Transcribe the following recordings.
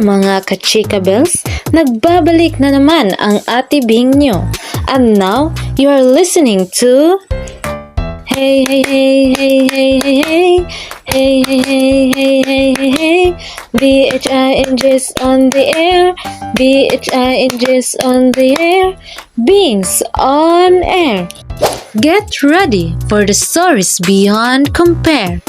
mga kachika bells, nagbabalik na naman ang Ate Bing nyo. And now, you are listening to Hey hey hey hey hey hey hey hey hey hey hey hey hey hey BHINGs on the air, BHINGs on the air, Bings on air. Get ready for the stories beyond compare.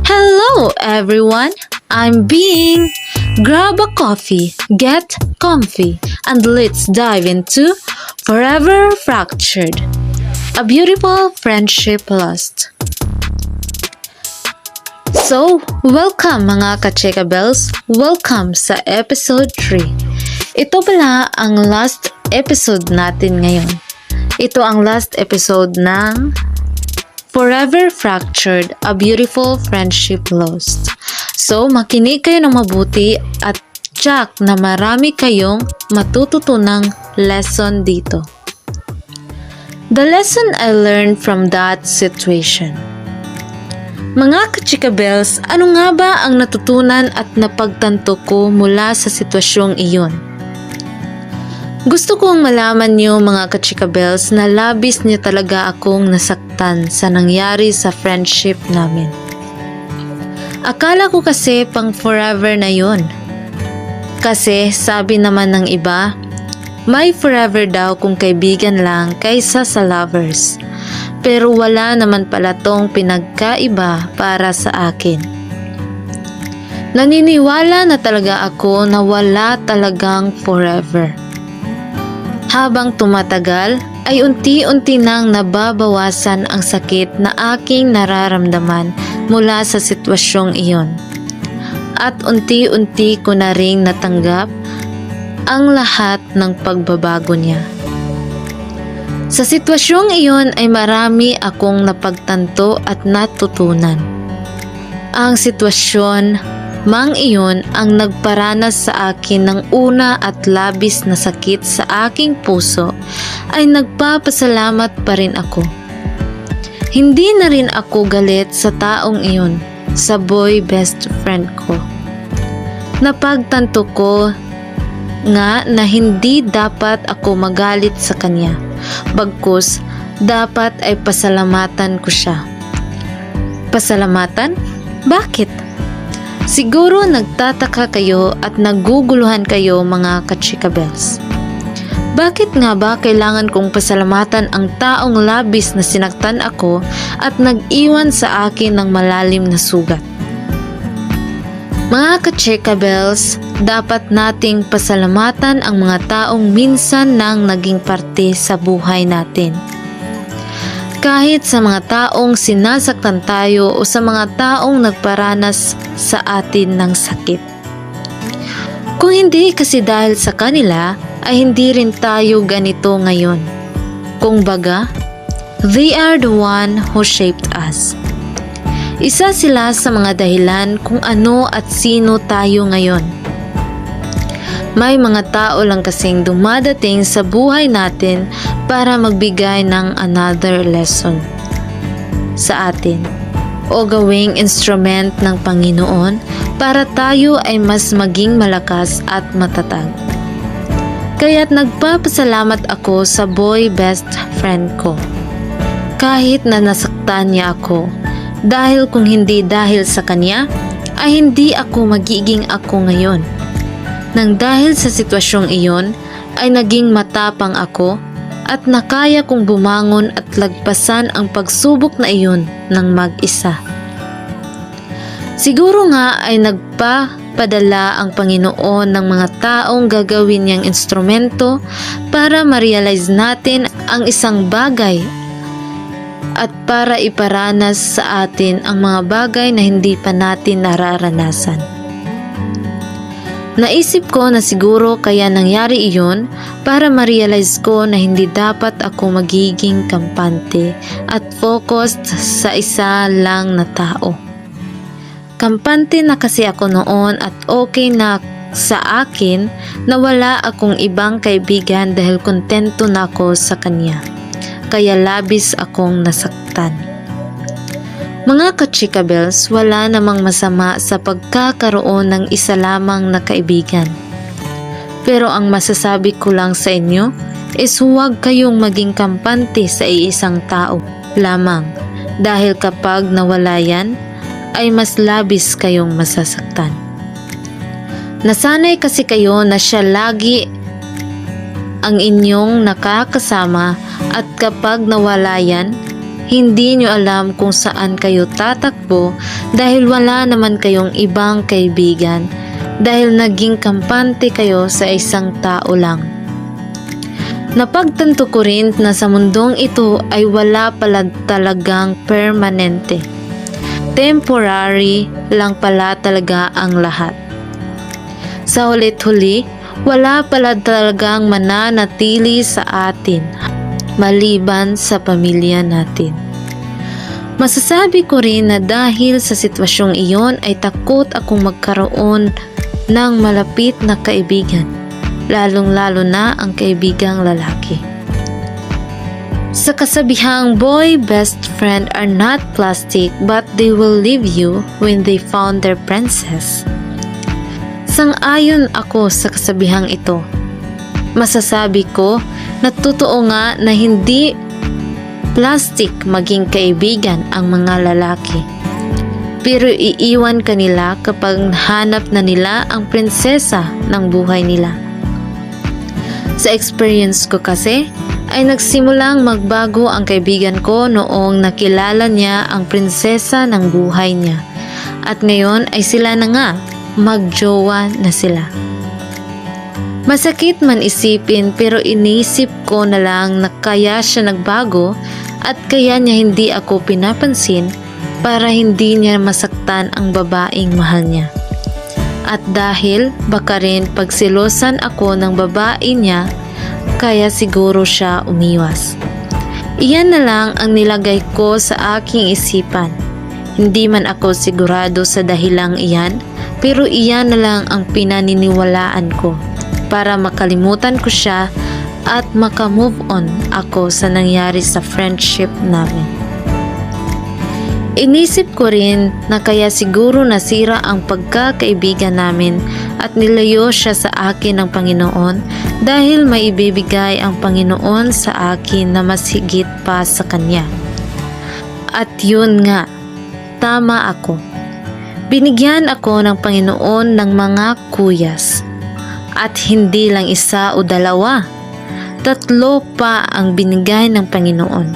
Hello everyone, I'm Bing. Grab a coffee, get comfy, and let's dive into Forever Fractured, a beautiful friendship lost. So, welcome mga kacheka bells. Welcome sa episode 3. Ito pala ang last episode natin ngayon. Ito ang last episode ng Forever Fractured, a beautiful friendship lost. So, makinig kayo ng mabuti at tsak na marami kayong matututunang lesson dito. The lesson I learned from that situation. Mga kachika bells, ano nga ba ang natutunan at napagtanto ko mula sa sitwasyong iyon? Gusto kong malaman niyo mga kachika bells na labis niyo talaga akong nasaktan sa nangyari sa friendship namin. Akala ko kasi pang forever na yun. Kasi sabi naman ng iba, may forever daw kung kaibigan lang kaysa sa lovers. Pero wala naman pala tong pinagkaiba para sa akin. Naniniwala na talaga ako na wala talagang forever. Habang tumatagal, ay unti-unti nang nababawasan ang sakit na aking nararamdaman mula sa sitwasyong iyon. At unti-unti ko na ring natanggap ang lahat ng pagbabago niya. Sa sitwasyong iyon ay marami akong napagtanto at natutunan. Ang sitwasyon mang iyon ang nagparanas sa akin ng una at labis na sakit sa aking puso ay nagpapasalamat pa rin ako. Hindi na rin ako galit sa taong iyon, sa boy best friend ko. Napagtanto ko nga na hindi dapat ako magalit sa kanya, bagkus dapat ay pasalamatan ko siya. Pasalamatan? Bakit? Siguro nagtataka kayo at naguguluhan kayo mga kachika bells. Bakit nga ba kailangan kong pasalamatan ang taong labis na sinaktan ako at nag-iwan sa akin ng malalim na sugat? Mga kachika bells, dapat nating pasalamatan ang mga taong minsan nang naging parte sa buhay natin. Kahit sa mga taong sinasaktan tayo o sa mga taong nagparanas sa atin ng sakit. Kung hindi kasi dahil sa kanila, ay hindi rin tayo ganito ngayon. Kung baga, they are the one who shaped us. Isa sila sa mga dahilan kung ano at sino tayo ngayon. May mga tao lang kasing dumadating sa buhay natin para magbigay ng another lesson sa atin o gawing instrument ng Panginoon para tayo ay mas maging malakas at matatag. Kaya't nagpapasalamat ako sa boy best friend ko. Kahit na nasaktan niya ako, dahil kung hindi dahil sa kanya, ay hindi ako magiging ako ngayon. Nang dahil sa sitwasyong iyon, ay naging matapang ako at nakaya kong bumangon at lagpasan ang pagsubok na iyon ng mag-isa. Siguro nga ay nagpapadala ang Panginoon ng mga taong gagawin niyang instrumento para ma-realize natin ang isang bagay at para iparanas sa atin ang mga bagay na hindi pa natin nararanasan. Naisip ko na siguro kaya nangyari iyon para ma-realize ko na hindi dapat ako magiging kampante at focused sa isa lang na tao. Kampante na kasi ako noon at okay na sa akin na wala akong ibang kaibigan dahil kontento na ako sa kanya. Kaya labis akong nasaktan. Mga kachikabels, wala namang masama sa pagkakaroon ng isa lamang na kaibigan. Pero ang masasabi ko lang sa inyo is huwag kayong maging kampante sa iisang tao lamang dahil kapag nawala yan ay mas labis kayong masasaktan. Nasanay kasi kayo na siya lagi ang inyong nakakasama at kapag nawala yan, hindi nyo alam kung saan kayo tatakbo dahil wala naman kayong ibang kaibigan dahil naging kampante kayo sa isang tao lang. Napagtanto ko rin na sa mundong ito ay wala pala talagang permanente. Temporary lang pala talaga ang lahat. Sa hulit-huli, wala pala talagang mananatili sa atin maliban sa pamilya natin. Masasabi ko rin na dahil sa sitwasyong iyon ay takot akong magkaroon ng malapit na kaibigan, lalong-lalo na ang kaibigang lalaki. Sa kasabihang boy best friend are not plastic but they will leave you when they found their princess. Sang-ayon ako sa kasabihang ito. Masasabi ko na totoo nga na hindi plastic maging kaibigan ang mga lalaki. Pero iiwan kanila kapag hanap na nila ang prinsesa ng buhay nila. Sa experience ko kasi, ay nagsimulang magbago ang kaibigan ko noong nakilala niya ang prinsesa ng buhay niya. At ngayon ay sila na nga, magjowa na sila. Masakit man isipin pero inisip ko na lang na kaya siya nagbago at kaya niya hindi ako pinapansin para hindi niya masaktan ang babaeng mahal niya. At dahil baka rin pagsilosan ako ng babae niya, kaya siguro siya umiwas. Iyan na lang ang nilagay ko sa aking isipan. Hindi man ako sigurado sa dahilang iyan, pero iyan na lang ang pinaniniwalaan ko para makalimutan ko siya at makamove on ako sa nangyari sa friendship namin. Inisip ko rin na kaya siguro nasira ang pagkakaibigan namin at nilayo siya sa akin ng Panginoon dahil may ibibigay ang Panginoon sa akin na mas higit pa sa Kanya. At yun nga, tama ako. Binigyan ako ng Panginoon ng mga kuyas. At hindi lang isa o dalawa, 3 pa ang binigay ng Panginoon.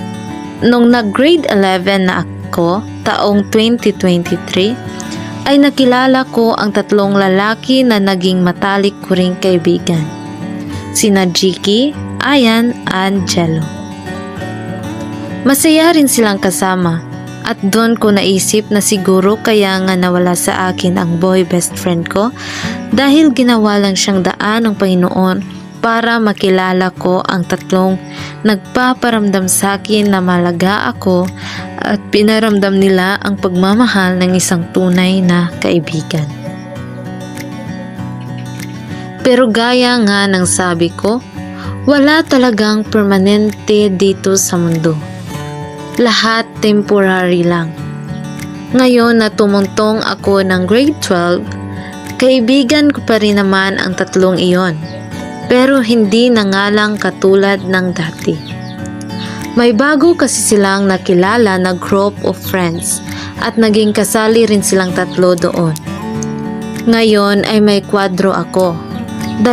Nung nag-grade 11 na ako, taong 2023, ay nakilala ko ang 3 lalaki na naging matalik ko ring kaibigan. Sina Jiki, Ayan, and Jello. Masaya rin silang kasama at doon ko naisip na siguro kaya nga nawala sa akin ang boy best friend ko dahil ginawa lang siyang daan ng Panginoon para makilala ko ang 3 nagpaparamdam sa akin na malaga ako at pinaramdam nila ang pagmamahal ng isang tunay na kaibigan. Pero gaya nga ng sabi ko, wala talagang permanente dito sa mundo. Lahat temporary lang. Ngayon na tumuntong ako ng grade 12, kaibigan ko pa rin naman ang 3 iyon. Pero hindi na nga lang katulad ng dati. May bago kasi silang nakilala na group of friends at naging kasali rin silang 3 doon. Ngayon ay may kwadro ako. 2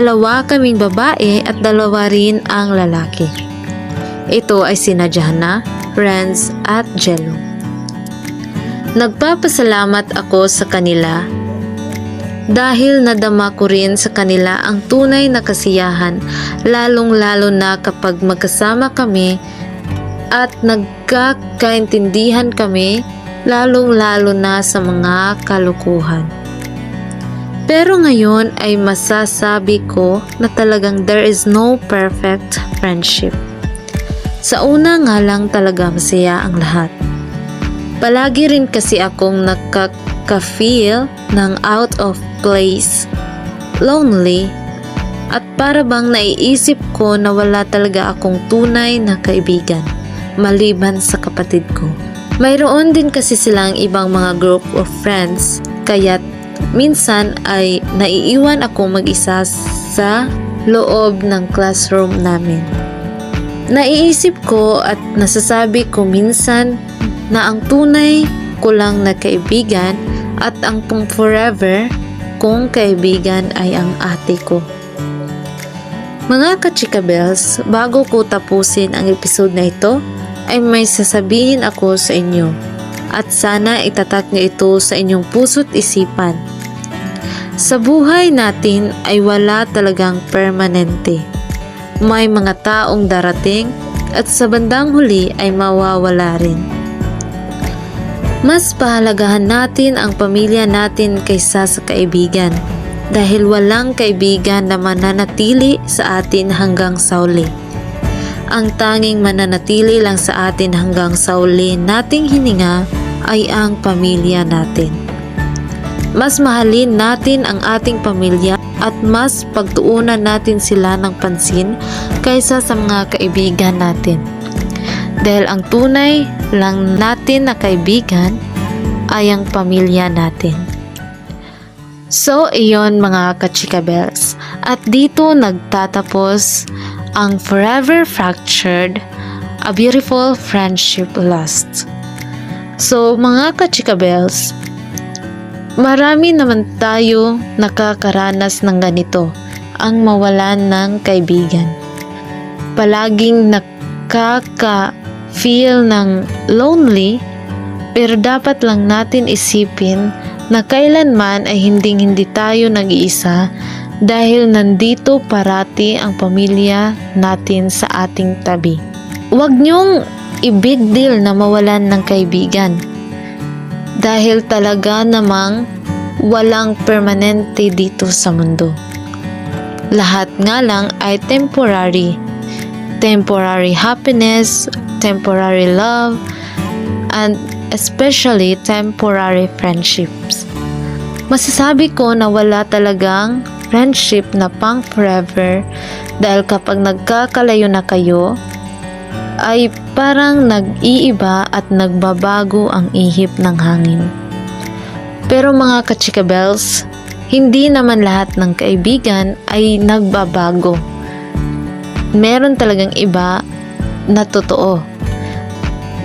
kaming babae at 2 rin ang lalaki. Ito ay sina Jana, Renz at Jello. Nagpapasalamat ako sa kanila dahil nadama ko rin sa kanila ang tunay na kasiyahan, lalong-lalo na kapag magkasama kami at nagkakaintindihan kami, lalong-lalo na sa mga kalukuhan. Pero ngayon ay masasabi ko na talagang there is no perfect friendship. Sa una nga lang talaga masaya ang lahat. Palagi rin kasi akong nakaka-feel ng out of place, lonely, at para bang naiisip ko na wala talaga akong tunay na kaibigan, maliban sa kapatid ko. Mayroon din kasi silang ibang mga group of friends, kaya't minsan ay naiiwan ako mag-isa sa loob ng classroom namin. Naiisip ko at nasasabi ko minsan na ang tunay ko lang na kaibigan at ang pang forever kong kaibigan ay ang ate ko. Mga ka-Chika Bells, bago ko tapusin ang episode na ito, ay may sasabihin ako sa inyo at sana itatak niyo ito sa inyong puso't isipan. Sa buhay natin ay wala talagang permanente. May mga taong darating at sa bandang huli ay mawawala rin. Mas pahalagahan natin ang pamilya natin kaysa sa kaibigan dahil walang kaibigan na mananatili sa atin hanggang sa huli. Ang tanging mananatili lang sa atin hanggang sa huli nating hininga ay ang pamilya natin. Mas mahalin natin ang ating pamilya at mas pagtuunan natin sila ng pansin kaysa sa mga kaibigan natin. Dahil ang tunay lang natin na kaibigan ay ang pamilya natin. So, iyon mga ka-Chika Bells. At dito nagtatapos ang Forever Fractured, A Beautiful Friendship Lost. So, mga ka-Chika Bells, marami naman tayo nakakaranas ng ganito, ang mawalan ng kaibigan. Palaging nakaka-feel ng lonely, pero dapat lang natin isipin na kailanman ay hindi tayo nag-iisa dahil nandito parati ang pamilya natin sa ating tabi. Huwag niyong i-big deal na mawalan ng kaibigan dahil talaga namang walang permanente dito sa mundo. Lahat nga lang ay temporary. Temporary happiness, temporary love, and especially temporary friendships. Masasabi ko na wala talagang friendship na pang forever dahil kapag nagkakalayo na kayo ay parang nag-iiba at nagbabago ang ihip ng hangin. Pero mga ka-Chika Bells, hindi naman lahat ng kaibigan ay nagbabago. Meron talagang iba na totoo.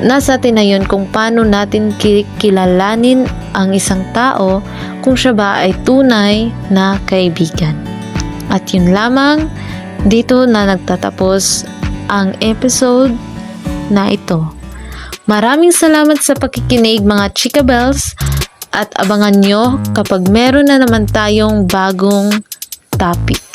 Nasa atin na yun kung paano natin kilalanin ang isang tao kung siya ba ay tunay na kaibigan. At yun lamang, dito na nagtatapos ang episode na ito. Maraming salamat sa pakikinig mga Chika Bells at abangan nyo kapag meron na naman tayong bagong topic.